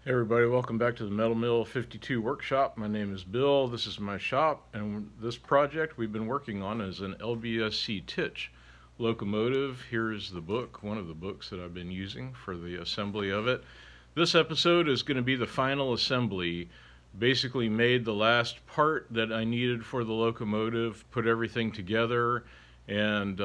Hey everybody, welcome back to the Metal Mill 52 workshop. My name is Bill, this is my shop, and this project we've been working on is an LBSC Tich locomotive. Here's the book, one of the books that I've been using for the assembly of it. This episode is going to be the final assembly. Basically made the last part that I needed for the locomotive, put everything together, and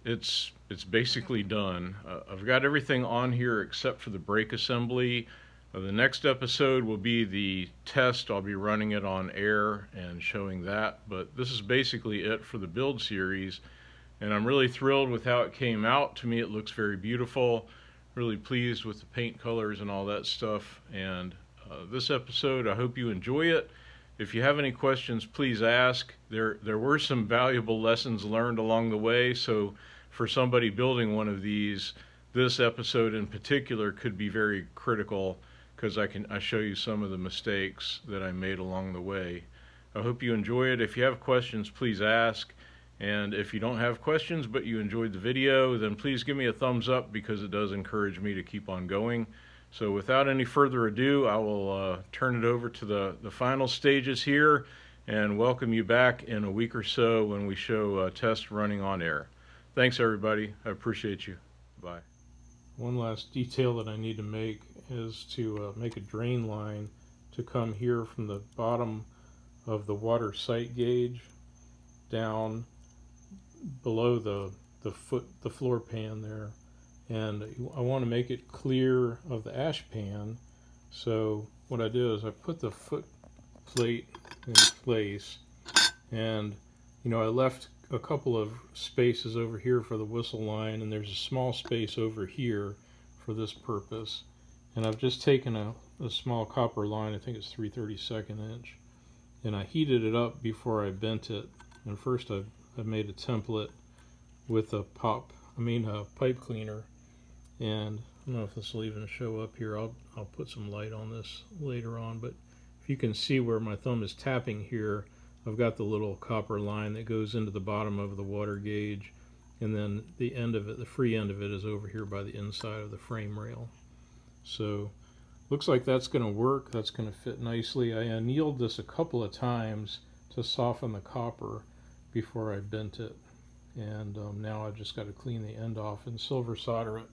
it's basically done. I've got everything on here except for the brake assembly. The next episode will be the test. I'll be running it on air and showing that, but this is basically it for the build series, and I'm really thrilled with how it came out. To me it looks very beautiful, really pleased with the paint colors and all that stuff. And this episode, I hope you enjoy it. If you have any questions, please ask. There were some valuable lessons learned along the way, so for somebody building one of these, this episode in particular could be very critical, because I show you some of the mistakes that I made along the way. I hope you enjoy it. If you have questions, please ask. And if you don't have questions but you enjoyed the video, then please give me a thumbs up, because it does encourage me to keep on going. So without any further ado, I will turn it over to the final stages here, and welcome you back in a week or so when we show a test running on air. Thanks everybody, I appreciate you. Bye. One last detail that I need to make is to make a drain line to come here from the bottom of the water sight gauge down below the floor pan there, and I want to make it clear of the ash pan. So what I did is I put the foot plate in place, and I left a couple of spaces over here for the whistle line, and there's a small space over here for this purpose. And I've just taken a small copper line, I think it's 3/32 inch, and I heated it up before I bent it. And first I made a template with a pipe cleaner, and I don't know if this will even show up here. I'll put some light on this later on, but if you can see where my thumb is tapping here, I've got the little copper line that goes into the bottom of the water gauge, and then the end of it, the free end of it, is over here by the inside of the frame rail. So looks like that's going to work. That's going to fit nicely. I annealed this a couple of times to soften the copper before I bent it, and now I've just got to clean the end off and silver solder it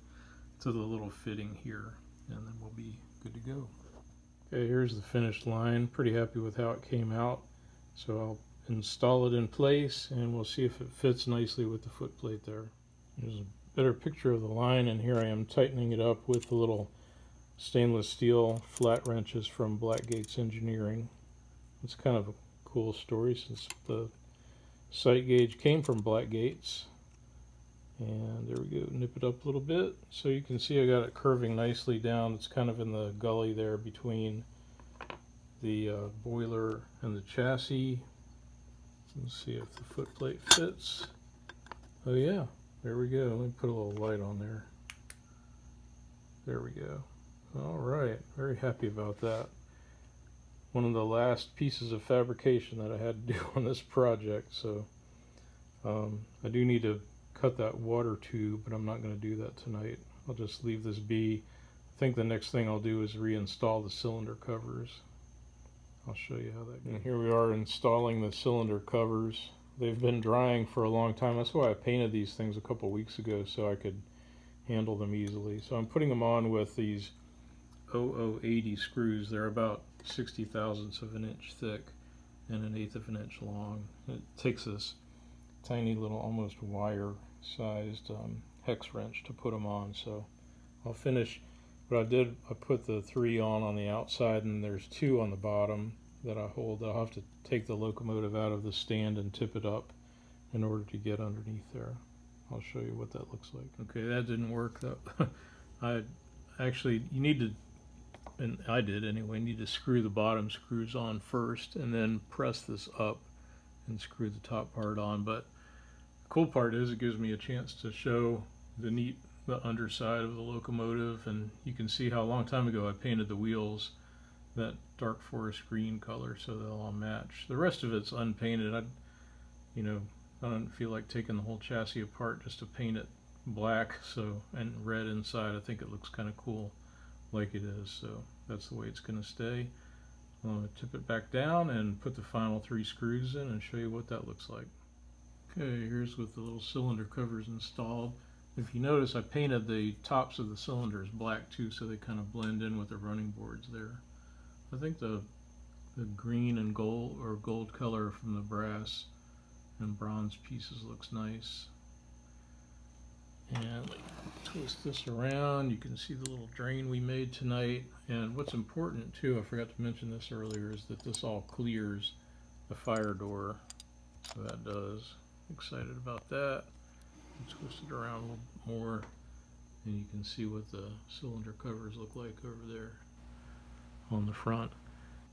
to the little fitting here, and then we'll be good to go. Okay, here's the finished line. Pretty happy with how it came out. So I'll install it in place, and we'll see if it fits nicely with the foot plate there. There's a better picture of the line, and here I am tightening it up with the little stainless steel flat wrenches from Blackgates Engineering. It's kind of a cool story, since the sight gauge came from Blackgates. And there we go, nip it up a little bit. So you can see I got it curving nicely down. It's kind of in the gully there between the boiler and the chassis. Let's see if the foot plate fits. Oh yeah, there we go. Let me put a little light on there. There we go. All right, very happy about that. One of the last pieces of fabrication that I had to do on this project. So I do need to cut that water tube, but I'm not going to do that tonight. I'll just leave this be. I think the next thing I'll do is reinstall the cylinder covers. I'll show you how that goes. And here we are installing the cylinder covers. They've been drying for a long time. That's why I painted these things a couple weeks ago, so I could handle them easily. So I'm putting them on with these 0080 screws. They're about 60 thousandths of an inch thick and 1/8 of an inch long. It takes this tiny little, almost wire-sized hex wrench to put them on. So I'll finish. What I did, I put the 3 on the outside, and there's 2 on the bottom that I hold. I'll have to take the locomotive out of the stand and tip it up in order to get underneath there. I'll show you what that looks like. Okay, that didn't work though. You need to, and I did anyway, need to screw the bottom screws on first, and then press this up and screw the top part on. But the cool part is it gives me a chance to show the underside of the locomotive, and you can see how a long time ago I painted the wheels that dark forest green color, so they'll all match. The rest of it's unpainted. I don't feel like taking the whole chassis apart just to paint it black, and red inside. I think it looks kind of cool like it is, so that's the way it's going to stay. I'm going to tip it back down and put the final 3 screws in and show you what that looks like. Okay, here's with the little cylinder covers installed. If you notice, I painted the tops of the cylinders black too, so they kind of blend in with the running boards there. I think the green and gold, or gold color from the brass and bronze pieces looks nice. And twist this around. You can see the little drain we made tonight. And what's important too, I forgot to mention this earlier, is that this all clears the fire door. So that does. Excited about that. Twist it around a little bit more, and you can see what the cylinder covers look like over there on the front.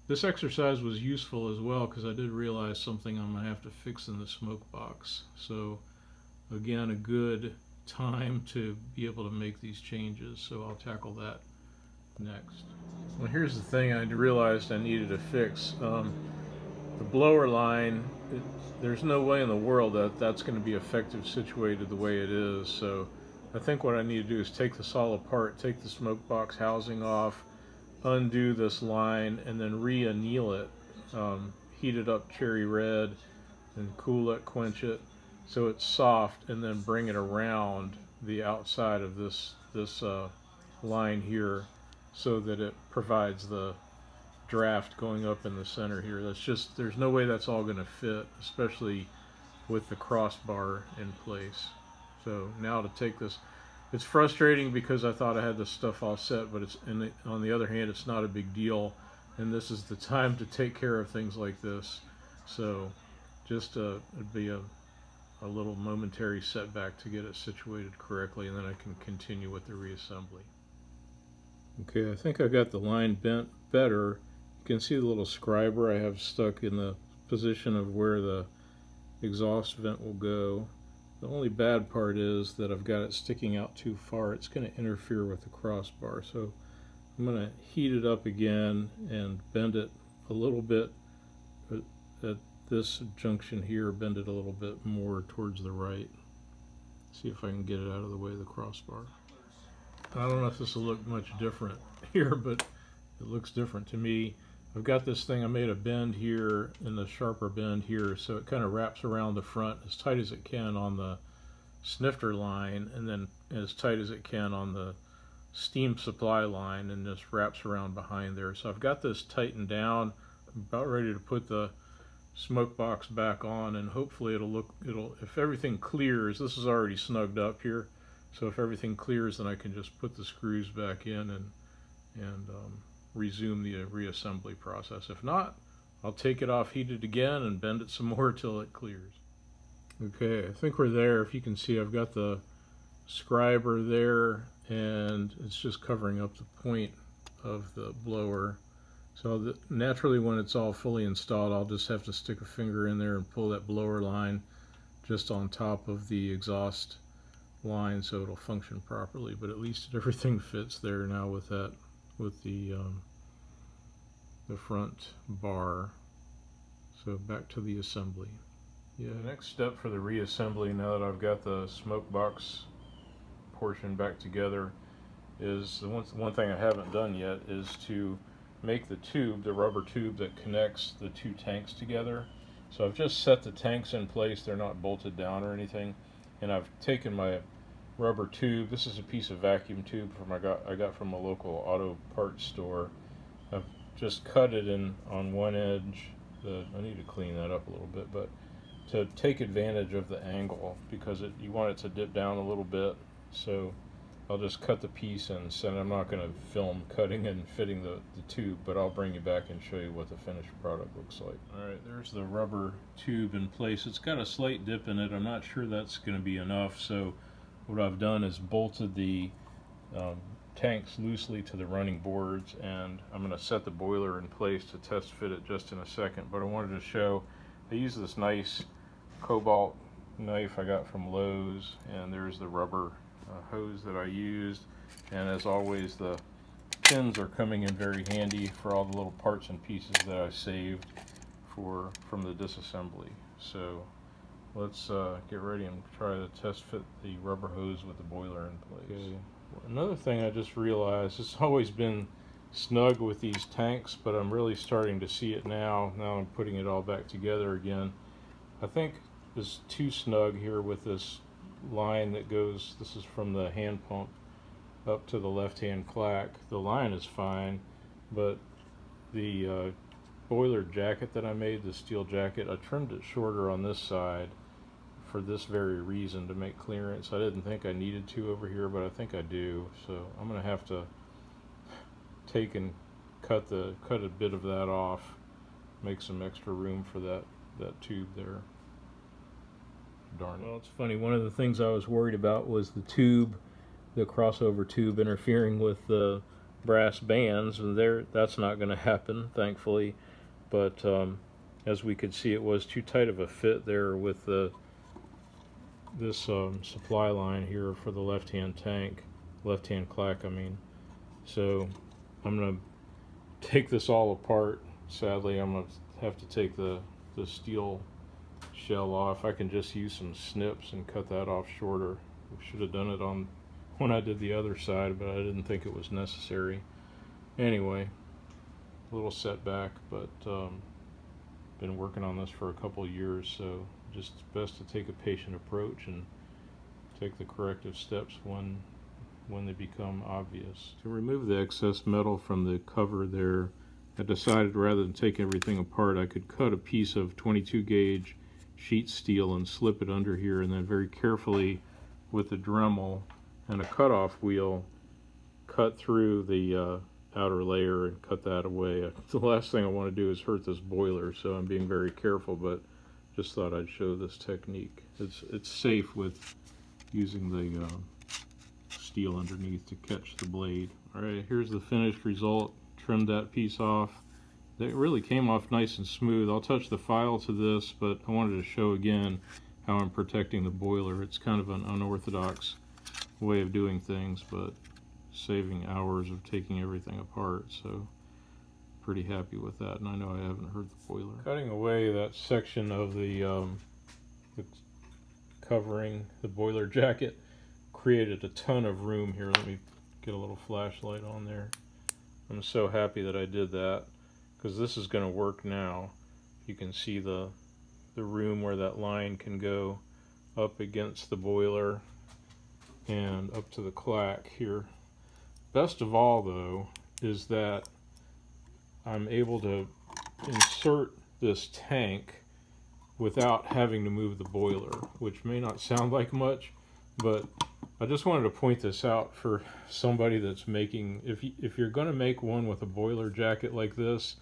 This exercise was useful as well because I did realize something I'm going to have to fix in the smoke box. So again, a good time to be able to make these changes, so I'll tackle that next. Well, here's the thing I realized I needed to fix. The blower line, there's no way in the world that that's going to be effective situated the way it is, so I think what I need to do is take this all apart, take the smoke box housing off, undo this line, and then re-anneal it, heat it up cherry red, and cool it, quench it, so it's soft, and then bring it around the outside of this line here so that it provides the draft going up in the center here. That's just, there's no way that's all going to fit, especially with the crossbar in place. So now to take this, it's frustrating because I thought I had this stuff all set, but it's on the other hand, it's not a big deal, and this is the time to take care of things like this. So just it'd be a little momentary setback to get it situated correctly, and then I can continue with the reassembly. Okay, I think I got the line bent better. You can see the little scriber I have stuck in the position of where the exhaust vent will go. The only bad part is that I've got it sticking out too far. It's going to interfere with the crossbar, so I'm going to heat it up again and bend it a little bit at this junction here, bend it a little bit more towards the right. See if I can get it out of the way of the crossbar. I don't know if this will look much different here, but it looks different to me. I've got this thing, I made a bend here and the sharper bend here, so it kind of wraps around the front as tight as it can on the snifter line, and then as tight as it can on the steam supply line, and just wraps around behind there. So I've got this tightened down. I'm about ready to put the smoke box back on, and hopefully if everything clears, this is already snugged up here, so if everything clears, then I can just put the screws back in and resume the reassembly process. If not, I'll take it off, heat it again, and bend it some more till it clears. Okay, I think we're there. If you can see, I've got the scriber there, and it's just covering up the point of the blower. So naturally, when it's all fully installed, I'll just have to stick a finger in there and pull that blower line just on top of the exhaust line so it'll function properly. But at least everything fits there now with that, with the front bar. So back to the assembly. Yeah. The next step for the reassembly, now that I've got the smoke box portion back together, is the one thing I haven't done yet is to make the tube, the rubber tube that connects the 2 tanks together. So I've just set the tanks in place, they're not bolted down or anything, and I've taken my rubber tube, this is a piece of vacuum tube I got from a local auto parts store. I've just cut it in on one edge. I need to clean that up a little bit, but to take advantage of the angle, because you want it to dip down a little bit, so I'll just cut the piece and send. I'm not going to film cutting and fitting the tube, but I'll bring you back and show you what the finished product looks like. Alright, there's the rubber tube in place. It's got a slight dip in it. I'm not sure that's going to be enough, so what I've done is bolted the tanks loosely to the running boards, and I'm going to set the boiler in place to test fit it just in a second. But I wanted to show, I use this nice cobalt knife I got from Lowe's, and there's the rubber hose that I used, and as always the pins are coming in very handy for all the little parts and pieces that I saved from the disassembly. So let's get ready and try to test fit the rubber hose with the boiler in place. Okay. Another thing I just realized, it's always been snug with these tanks, but I'm really starting to see it now. Now I'm putting it all back together again. I think it's too snug here with this line that goes, this is from the hand pump up to the left-hand clack. The line is fine, but the boiler jacket that I made, the steel jacket, I trimmed it shorter on this side for this very reason, to make clearance. I didn't think I needed to over here, but I think I do. So I'm gonna have to take and cut a bit of that off, make some extra room for that tube there. Darn it. Well, it's funny, one of the things I was worried about was the tube, the crossover tube, interfering with the brass bands, and that's not going to happen, thankfully. But as we could see, it was too tight of a fit there with this supply line here for the left-hand clack, I mean. So I'm going to take this all apart. Sadly, I'm going to have to take the steel shell off. I can just use some snips and cut that off shorter. We should have done it when I did the other side, but I didn't think it was necessary. Anyway, a little setback, but been working on this for a couple of years, so just best to take a patient approach and take the corrective steps when they become obvious. To remove the excess metal from the cover there, I decided rather than take everything apart, I could cut a piece of 22 gauge sheet steel and slip it under here, and then very carefully with a Dremel and a cutoff wheel cut through the outer layer and cut that away. The last thing I want to do is hurt this boiler, so I'm being very careful, but just thought I'd show this technique. It's safe with using the steel underneath to catch the blade. Alright, here's the finished result. Trimmed that piece off. It really came off nice and smooth. I'll touch the file to this, but I wanted to show again how I'm protecting the boiler. It's kind of an unorthodox way of doing things, but saving hours of taking everything apart, so pretty happy with that. And I know I haven't hurt the boiler. Cutting away that section of the covering, the boiler jacket, created a ton of room here. Let me get a little flashlight on there. I'm so happy that I did that, because this is going to work now. You can see the room where that line can go up against the boiler and up to the clack here. Best of all, though, is that I'm able to insert this tank without having to move the boiler, which may not sound like much, but I just wanted to point this out for somebody that's making, if you're going to make one with a boiler jacket like this,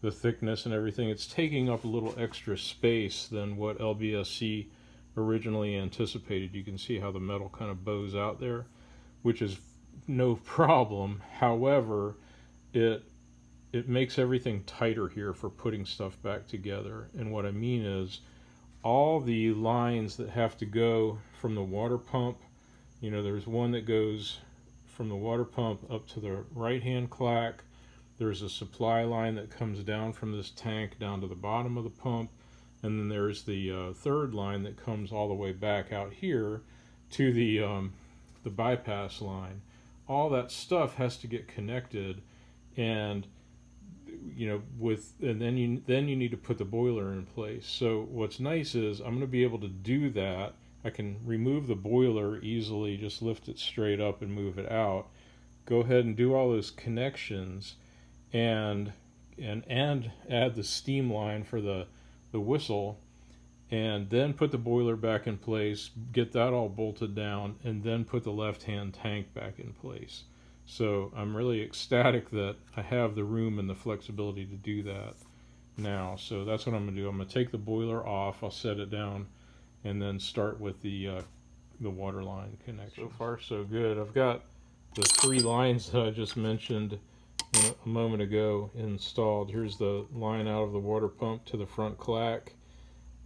the thickness and everything, it's taking up a little extra space than what LBSC originally anticipated. You can see how the metal kind of bows out there, which is no problem. However, it makes everything tighter here for putting stuff back together. And what I mean is, all the lines that have to go from the water pump, you know, there's one that goes from the water pump up to the right hand clack. There's a supply line that comes down from this tank down to the bottom of the pump, and then there's the third line that comes all the way back out here to the bypass line. All that stuff has to get connected, and you know, then you need to put the boiler in place. So what's nice is I'm going to be able to do that. I can remove the boiler easily, just lift it straight up and move it out. Go ahead and do all those connections, and add the steam line for the whistle, and then put the boiler back in place, get that all bolted down, and then put the left-hand tank back in place. So I'm really ecstatic that I have the room and the flexibility to do that now. So that's what I'm going to do. I'm going to take the boiler off, I'll set it down, and then start with the water line connection. So far so good. I've got the 3 lines that I just mentioned a moment ago installed. Here's the line out of the water pump to the front clack,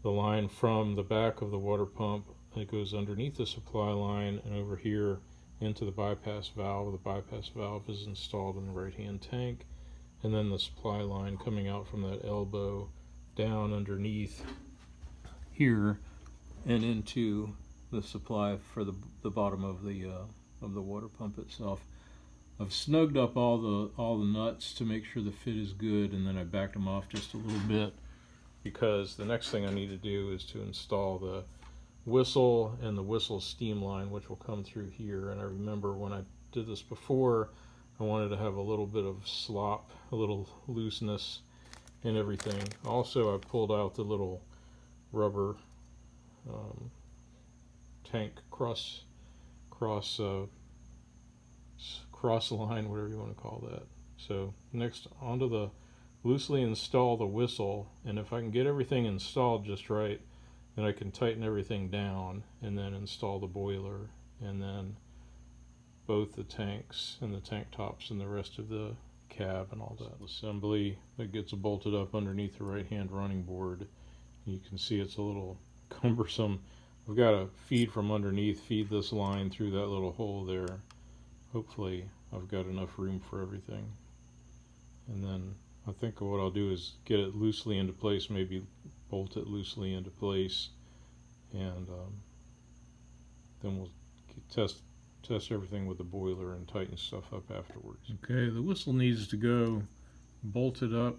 the line from the back of the water pump that goes underneath the supply line and over here into the bypass valve. The bypass valve is installed in the right hand tank, and then the supply line coming out from that elbow down underneath here and into the supply for the bottom of the of the water pump itself. I've snugged up all the nuts to make sure the fit is good, and then I backed them off just a little bit because the next thing I need to do is to install the whistle and the whistle steam line, which will come through here. And I remember when I did this before, I wanted to have a little bit of slop, a little looseness and everything. Also, I pulled out the little rubber tank cross line, whatever you want to call that. So next, onto the loosely install the whistle, and if I can get everything installed just right, then I can tighten everything down and then install the boiler, and then both the tanks and the tank tops and the rest of the cab and all that assembly that gets bolted up underneath the right hand running board. You can see it's a little cumbersome. I've got to feed from underneath, feed this line through that little hole there. Hopefully I've got enough room for everything. And then I think what I'll do is get it loosely into place, maybe bolt it loosely into place, and then we'll test everything with the boiler and tighten stuff up afterwards. Okay, the whistle needs to go bolted up,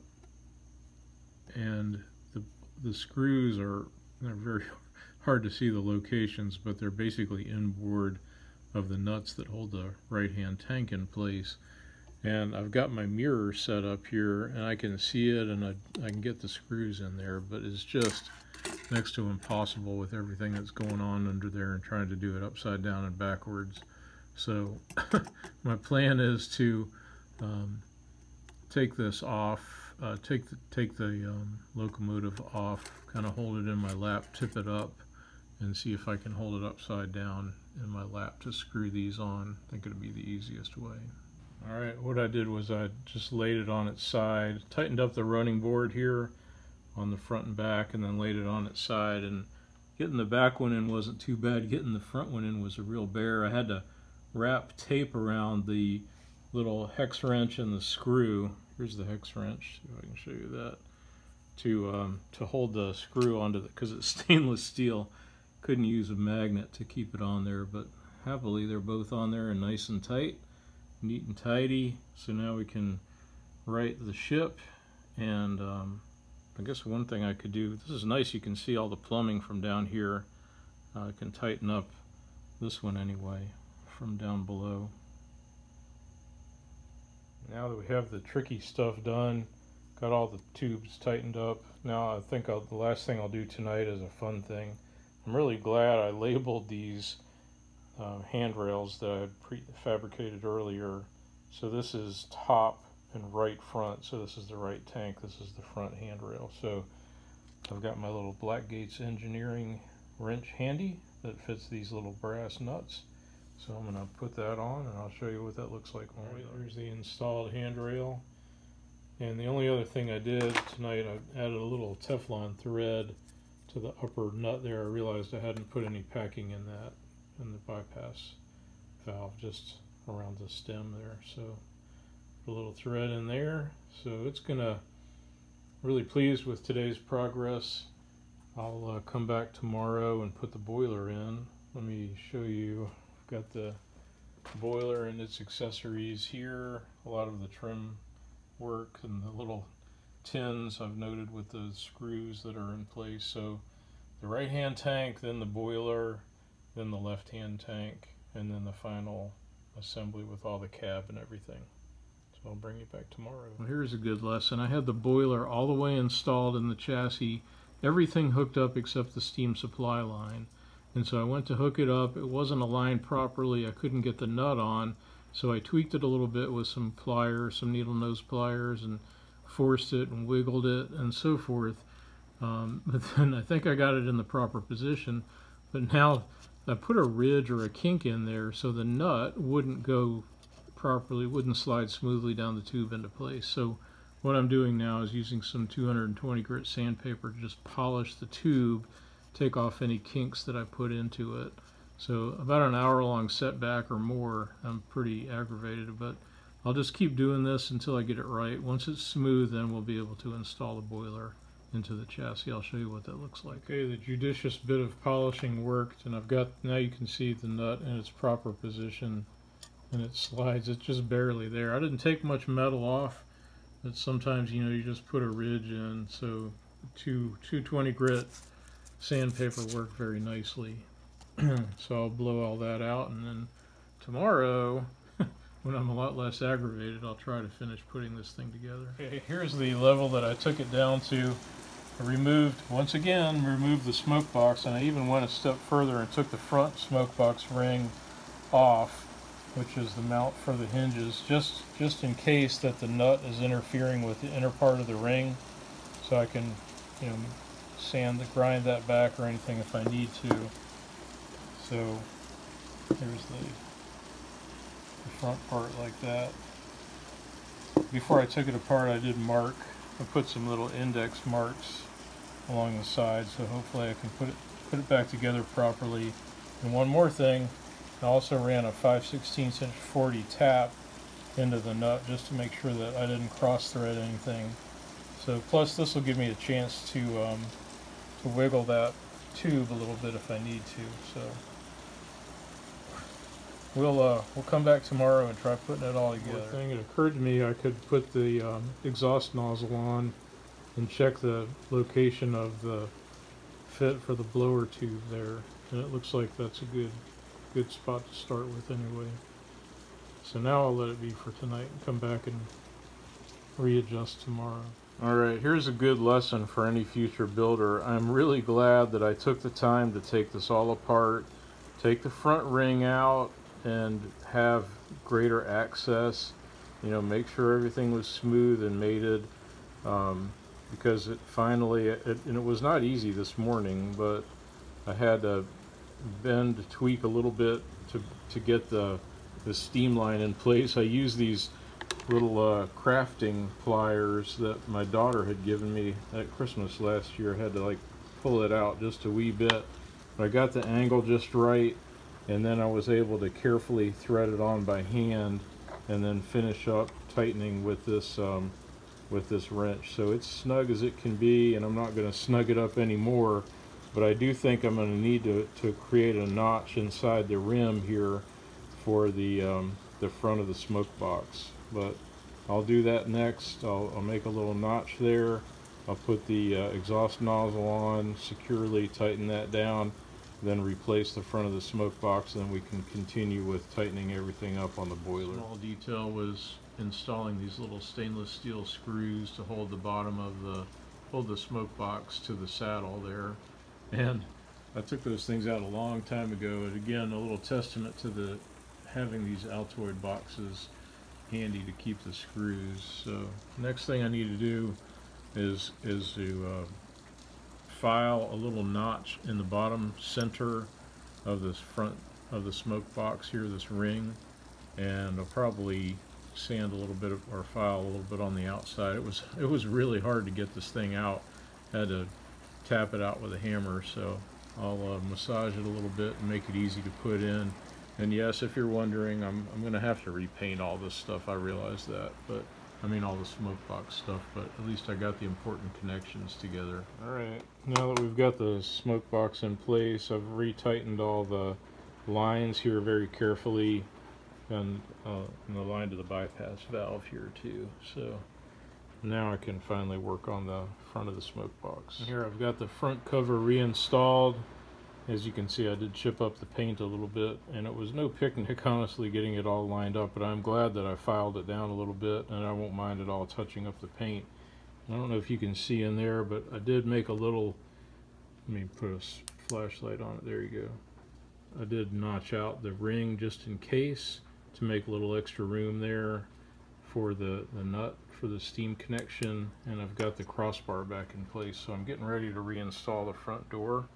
and the screws they're very hard to see the locations, but they're basically inboard of the nuts that hold the right hand tank in place. And I've got my mirror set up here, and I can see it, and I can get the screws in there, but it's just next to impossible with everything that's going on under there and trying to do it upside down and backwards. So my plan is to take this off, take the locomotive off, kind of hold it in my lap, tip it up, and see if I can hold it upside down in my lap to screw these on. I think it'd be the easiest way. Alright, what I did was I just laid it on its side, tightened up the running board here on the front and back, and then laid it on its side. And getting the back one in wasn't too bad. Getting the front one in was a real bear. I had to wrap tape around the little hex wrench and the screw. Here's the hex wrench, see if I can show you that, to hold the screw onto the, because it's stainless steel. Couldn't use a magnet to keep it on there, but happily they're both on there and nice and tight, neat and tidy. So now we can right the ship. And I guess one thing I could do, this is nice, you can see all the plumbing from down here. I can tighten up this one anyway from down below. Now that we have the tricky stuff done, got all the tubes tightened up, now I think the last thing I'll do tonight is a fun thing. I'm really glad I labeled these handrails that I had prefabricated earlier. So this is top and right front, so this is the right tank, this is the front handrail. So I've got my little Black Gates Engineering wrench handy that fits these little brass nuts. So I'm going to put that on, and I'll show you what that looks like. There's the installed handrail. And the only other thing I did tonight, I added a little Teflon thread to the upper nut there. I realized I hadn't put any packing in that, in the bypass valve, just around the stem there. So put a little thread in there. So it's gonna, really pleased with today's progress. I'll come back tomorrow and put the boiler in. Let me show you. I've got the boiler and its accessories here, a lot of the trim work and the little tins I've noted with the screws that are in place. So the right hand tank, then the boiler, then the left hand tank, and then the final assembly with all the cab and everything. So I'll bring you back tomorrow. Well, here's a good lesson. I had the boiler all the way installed in the chassis, everything hooked up except the steam supply line. And so I went to hook it up, it wasn't aligned properly, I couldn't get the nut on, so I tweaked it a little bit with some pliers, some needle nose pliers, and forced it and wiggled it and so forth. But then I think I got it in the proper position, but now I put a ridge or a kink in there so the nut wouldn't go properly, wouldn't slide smoothly down the tube into place. So what I'm doing now is using some 220 grit sandpaper to just polish the tube, take off any kinks that I put into it. So about an hour-long setback or more. I'm pretty aggravated, but I'll just keep doing this until I get it right. Once it's smooth, then we'll be able to install the boiler into the chassis. I'll show you what that looks like. Okay, the judicious bit of polishing worked, and I've got, now you can see the nut in its proper position, and it slides. It's just barely there. I didn't take much metal off, but sometimes, you know, you just put a ridge in. So 220 grit sandpaper worked very nicely. So I'll blow all that out, and then tomorrow, when I'm a lot less aggravated, I'll try to finish putting this thing together. Okay, here's the level that I took it down to. I removed the smoke box, and I even went a step further and took the front smoke box ring off, which is the mount for the hinges, just in case that the nut is interfering with the inner part of the ring, so I can, you know, grind that back or anything if I need to. So here's the front part like that. Before I took it apart, I did mark. I put some little index marks along the side, so hopefully I can put it back together properly. And one more thing, I also ran a 5/16" 40 tap into the nut just to make sure that I didn't cross thread anything. So plus this will give me a chance to wiggle that tube a little bit if I need to. So we'll come back tomorrow and try putting it all together. One thing, it occurred to me I could put the exhaust nozzle on and check the location of the fit for the blower tube there, and it looks like that's a good spot to start with anyway. So now I'll let it be for tonight and come back and readjust tomorrow. Alright, here's a good lesson for any future builder. I'm really glad that I took the time to take this all apart, take the front ring out, and have greater access, you know, make sure everything was smooth and mated, because it finally, and it was not easy this morning, but I had to bend, tweak a little bit to get the steam line in place. I used these little crafting pliers that my daughter had given me at Christmas last year. I had to like pull it out just a wee bit, but I got the angle just right, and then I was able to carefully thread it on by hand and then finish up tightening with this wrench. So it's snug as it can be, and I'm not going to snug it up anymore, but I do think I'm going to need to create a notch inside the rim here for the front of the smoke box. But I'll do that next. I'll make a little notch there. I'll put the exhaust nozzle on securely, tighten that down, then replace the front of the smoke box, and then we can continue with tightening everything up on the boiler. Small detail was installing these little stainless steel screws to hold the bottom of the smoke box to the saddle there. And I took those things out a long time ago, and again, a little testament to having these Altoid boxes handy to keep the screws. So next thing I need to do is to file a little notch in the bottom center of this front of the smoke box here, this ring, and I'll probably sand a little bit or file a little bit on the outside. It was really hard to get this thing out. I had to tap it out with a hammer, so I'll massage it a little bit and make it easy to put in. And yes, if you're wondering, I'm going to have to repaint all this stuff. I realize that, but I mean all the smoke box stuff, but at least I got the important connections together. Alright, now that we've got the smoke box in place, I've retightened all the lines here very carefully, and the line to the bypass valve here too. So now I can finally work on the front of the smoke box. Here I've got the front cover reinstalled. As you can see, I did chip up the paint a little bit, and it was no picnic, honestly, getting it all lined up, but I'm glad that I filed it down a little bit, and I won't mind at all touching up the paint. I don't know if you can see in there, but I did make a little, let me put a flashlight on it, there you go. I did notch out the ring just in case to make a little extra room there for the nut for the steam connection, and I've got the crossbar back in place, so I'm getting ready to reinstall the front door.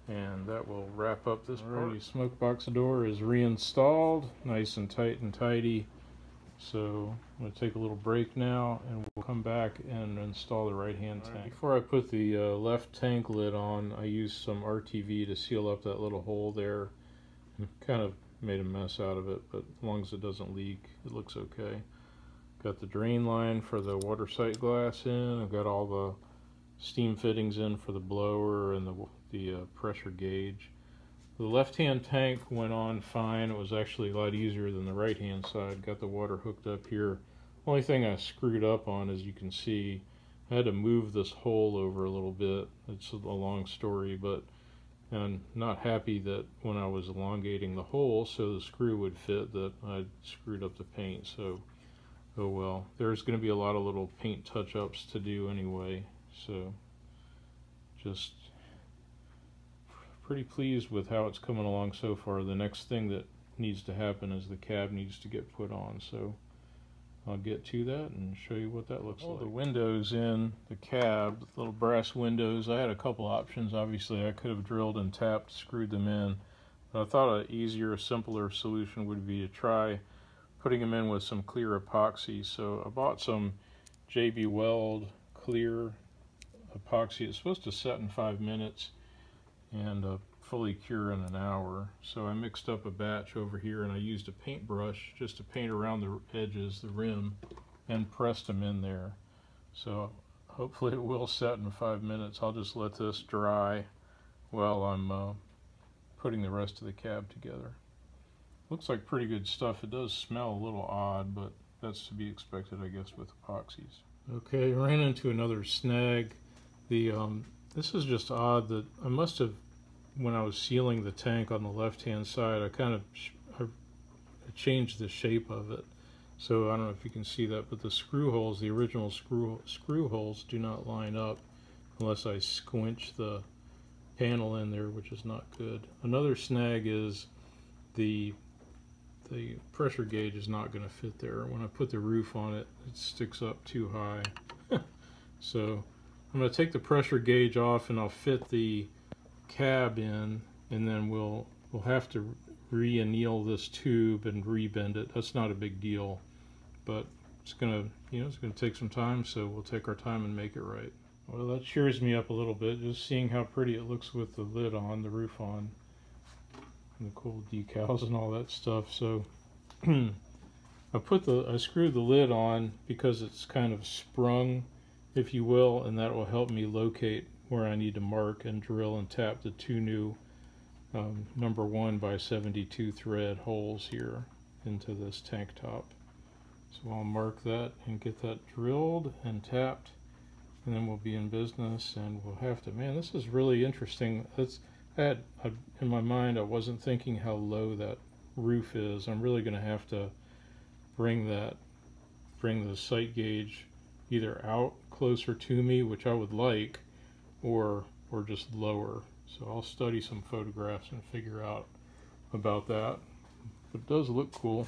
And that will wrap up this part. Smoke box door is reinstalled, nice and tight and tidy. So I'm going to take a little break now, and we'll come back and install the right-hand tank. Before I put the left tank lid on, I used some RTV to seal up that little hole there. Kind of made a mess out of it, but as long as it doesn't leak, it looks okay. Got the drain line for the water sight glass in. I've got all the steam fittings in for the blower and the pressure gauge. The left-hand tank went on fine. It was actually a lot easier than the right-hand side. Got the water hooked up here. Only thing I screwed up on, as you can see, I had to move this hole over a little bit. It's a long story, but I'm not happy that when I was elongating the hole so the screw would fit, that I screwed up the paint. So, oh well. There's going to be a lot of little paint touch-ups to do anyway. So, just pretty pleased with how it's coming along so far. The next thing that needs to happen is the cab needs to get put on, so I'll get to that and show you what that looks like. The windows in the cab, little brass windows, I had a couple options. Obviously I could have drilled and tapped, screwed them in, but I thought an easier, simpler solution would be to try putting them in with some clear epoxy. So I bought some JB Weld clear epoxy. It's supposed to set in 5 minutes and fully cure in an hour. So I mixed up a batch over here, and I used a paintbrush just to paint around the edges, the rim, and pressed them in there. So hopefully it will set in 5 minutes. I'll just let this dry while I'm putting the rest of the cab together. Looks like pretty good stuff. It does smell a little odd, but that's to be expected, I guess, with epoxies. Okay, ran into another snag. This is just odd that I must have, when I was sealing the tank on the left-hand side, I kind of I changed the shape of it. So I don't know if you can see that, but the screw holes, the original screw holes, do not line up unless I squinch the panel in there, which is not good. Another snag is the pressure gauge is not going to fit there. When I put the roof on it, it sticks up too high. So I'm going to take the pressure gauge off and I'll fit the cab in, and then we'll have to re-anneal this tube and rebend it. That's not a big deal, but it's gonna take some time, so we'll take our time and make it right. Well, that cheers me up a little bit, just seeing how pretty it looks with the lid on, the roof on, and the cool decals and all that stuff. So I screwed the lid on because it's kind of sprung, if you will, and that will help me locate where I need to mark and drill and tap the two new number 1 by 72 thread holes here into this tank top. So I'll mark that and get that drilled and tapped, and then we'll be in business. And we'll have to, man, this is really interesting. In my mind, I wasn't thinking how low that roof is. I'm really going to have to bring the sight gauge either out closer to me, which I would like, or just lower. So I'll study some photographs and figure out about that. But it does look cool.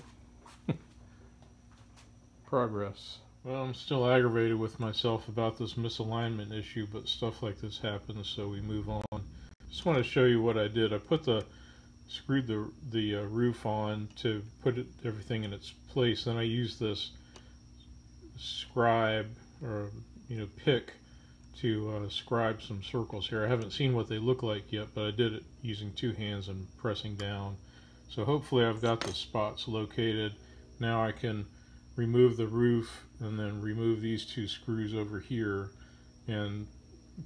Progress. Well, I'm still aggravated with myself about this misalignment issue, but stuff like this happens, so we move on. Just want to show you what I did. I screwed the roof on to put everything in its place. Then I used this scribe, or pick, to scribe some circles here. I haven't seen what they look like yet, but I did it using 2 hands and pressing down. So hopefully I've got the spots located. Now I can remove the roof and then remove these 2 screws over here and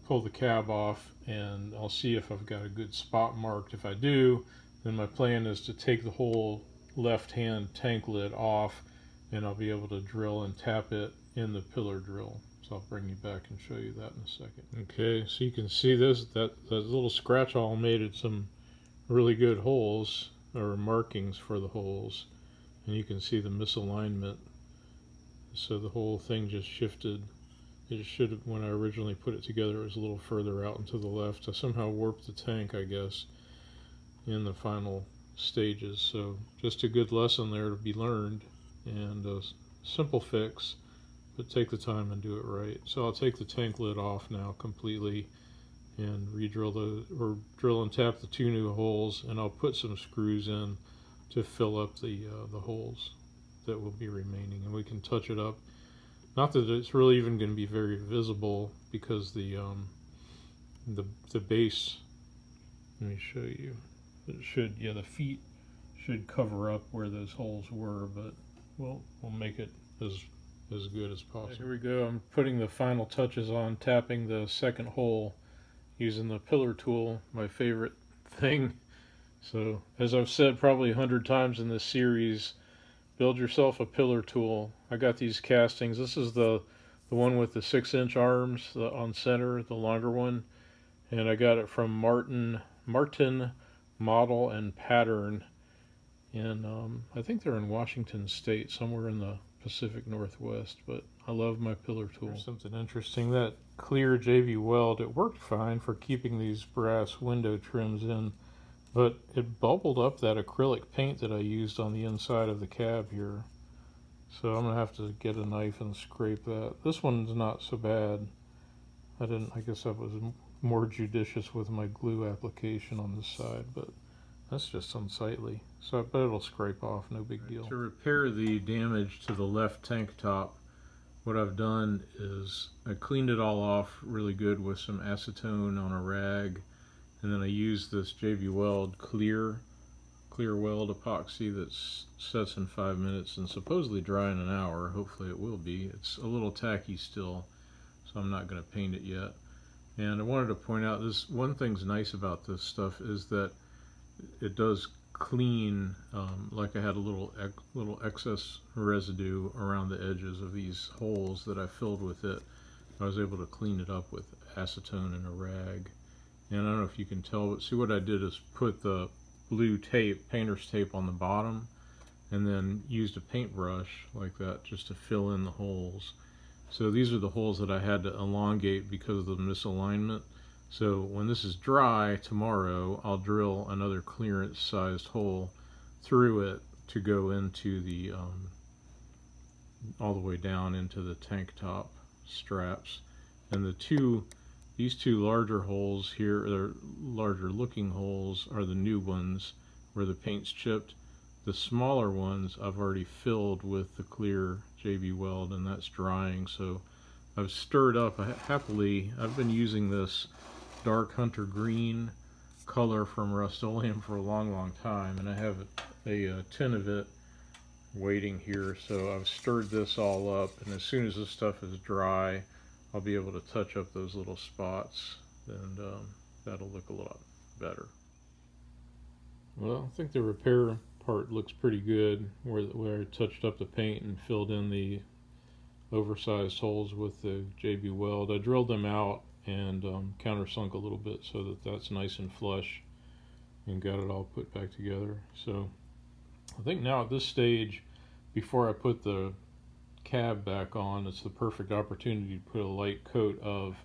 pull the cab off, and I'll see if I've got a good spot marked. If I do, then my plan is to take the whole left-hand tank lid off, and I'll be able to drill and tap it in the pillar drill. So I'll bring you back and show you that in a second. Okay, so you can see that little scratch hole made it some really good holes, or markings for the holes, and you can see the misalignment. So the whole thing just shifted. It should have, when I originally put it together, it was a little further out and to the left. I somehow warped the tank, I guess, in the final stages. So just a good lesson there to be learned, and a simple fix, but take the time and do it right. So I'll take the tank lid off now completely and re-drill drill and tap the 2 new holes, and I'll put some screws in to fill up the holes that will be remaining, and we can touch it up. Not that it's really even going to be very visible, because the base, let me show you, the feet should cover up where those holes were, but we'll make it as as good as possible. Here we go. I'm putting the final touches on, tapping the second hole using the pillar tool, my favorite thing. So, as I've said probably 100 times in this series, build yourself a pillar tool. I got these castings. This is the one with the 6-inch arms on center, the longer one, and I got it from Martin Model and Pattern, and I think they're in Washington State, somewhere in the Pacific Northwest. But I love my pillar tool. Here's something interesting. That clear JV weld, it worked fine for keeping these brass window trims in, but it bubbled up that acrylic paint that I used on the inside of the cab here. So I'm gonna have to get a knife and scrape that. This one's not so bad. I guess I was more judicious with my glue application on this side, but that's just unsightly. So, but it'll scrape off, no big deal. To repair the damage to the left tank top, what I've done is I cleaned it all off really good with some acetone on a rag, and then I used this JV Weld clear weld epoxy that sets in 5 minutes and supposedly dry in an hour. Hopefully it will be. It's a little tacky still, so I'm not going to paint it yet. And I wanted to point out this one thing's nice about this stuff is that it does clean, like I had a little excess residue around the edges of these holes that I filled with it. I was able to clean it up with acetone and a rag. And I don't know if you can tell, but see what I did is put the blue tape, painter's tape, on the bottom, and then used a paintbrush like that just to fill in the holes. So these are the holes that I had to elongate because of the misalignment. So when this is dry tomorrow, I'll drill another clearance sized hole through it to go into the all the way down into the tank top straps. And these two larger holes here, they're larger looking holes, are the new ones where the paint's chipped. The smaller ones I've already filled with the clear JV Weld, and that's drying. So I've stirred up, happily, I've been using this dark hunter green color from Rust-Oleum for a long time, and I have a tin of it waiting here. So I've stirred this all up, and as soon as this stuff is dry, I'll be able to touch up those little spots, and that'll look a lot better. Well, I think the repair part looks pretty good, where I touched up the paint and filled in the oversized holes with the JB Weld. I drilled them out and countersunk a little bit so that that's nice and flush, and got it all put back together. So I think now at this stage, before I put the cab back on, it's the perfect opportunity to put a light coat of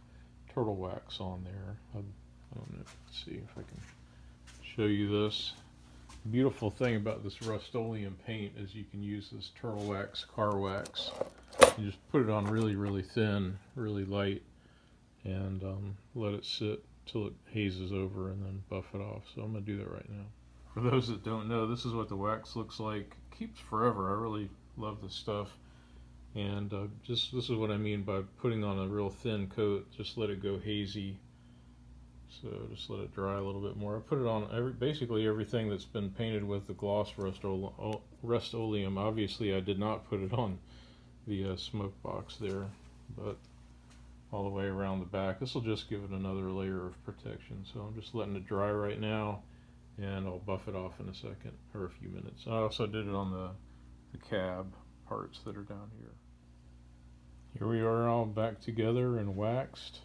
turtle wax on there. I don't know, let's see if I can show you this. The beautiful thing about this Rust-Oleum paint is you can use this turtle wax, car wax, and just put it on really thin, really light, and let it sit till it hazes over, and then buff it off. So I'm going to do that right now. For those that don't know, this is what the wax looks like. It keeps forever. I really love this stuff. And this is what I mean by putting on a real thin coat. Just let it go hazy. So just let it dry a little bit more. I put it on basically everything that's been painted with the gloss Rust-Oleum. Obviously I did not put it on the smoke box there, but all the way around the back. This will just give it another layer of protection. So I'm just letting it dry right now, and I'll buff it off in a second, or a few minutes. I also did it on the cab parts that are down here. Here we are, all back together and waxed,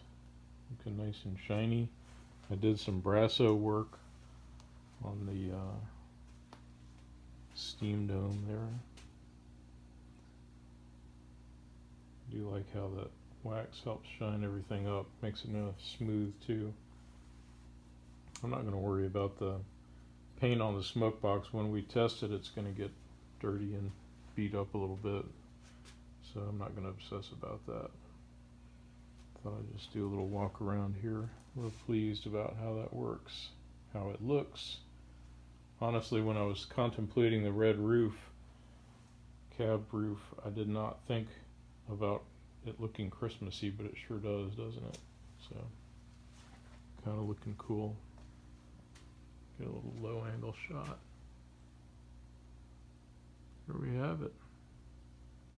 looking nice and shiny. I did some brasso work on the steam dome there. I do like how that wax helps shine everything up, makes it smooth too. I'm not going to worry about the paint on the smoke box. When we test it, it's going to get dirty and beat up a little bit, so I'm not going to obsess about that. Thought I'd just do a little walk around here. Real pleased about how that works, how it looks. Honestly, when I was contemplating the red roof, cab roof, I did not think about it looking Christmassy, but it sure does, doesn't it? So, kind of looking cool. Get a little low angle shot. Here we have it.